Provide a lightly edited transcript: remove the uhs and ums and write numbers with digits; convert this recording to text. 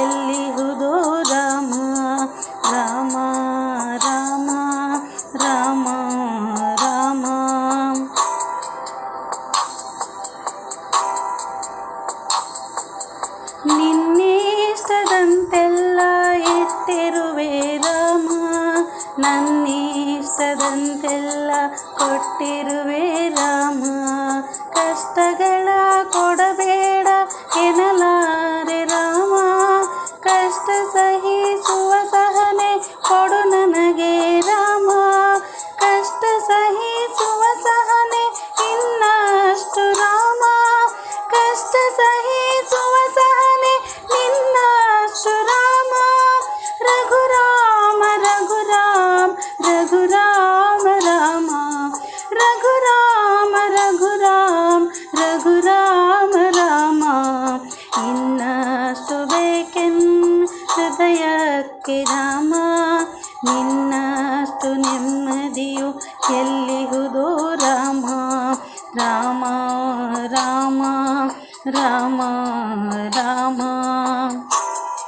ಎಲ್ಲಿಹುದೋ ರಾಮ ರಾಮ ರಾಮ ರಾಮ ರಾಮ. ನಿನ್ನಿಷ್ಟದಂತೆಲ್ಲ ಇಟ್ಟಿರುವೆ ರಾಮ, ನನ್ನಿಷ್ಟದಂತೆಲ್ಲ ಕೊಟ್ಟಿರುವೆ ರಾಮ. ಕಷ್ಟಗಳ ಕೊಡಬೇಡ ಎನ್ನಲಾರೆ ರಾಮ, ಕಷ್ಟ ಸಹಿಸುವ ಸಹನೆ ಕೊಡು ನನಗೆ ರಾಮ. ಕಷ್ಟ ಸಹಿಸುವ ಸಹನೆ ಇನ್ನಷ್ಟು ರಾಮ, ಕಷ್ಟ ಸಹಿಸುವ ಸಹನೆ ನಿನ್ನಷ್ಟು ರಾಮ. ರಘುರಾಮ ರಘುರಾಮ ರಘುರಾಮ ರಾಮ, ರಘುರಾಮ ರಘುರಾಮ ರಘುರಾಮ ರಾಮ. ಇನ್ನಷ್ಟು ಬೇಕೆನ್ನ ಹೃದಯಕ್ಕೆ ರಾಮ, ನಿನ್ನ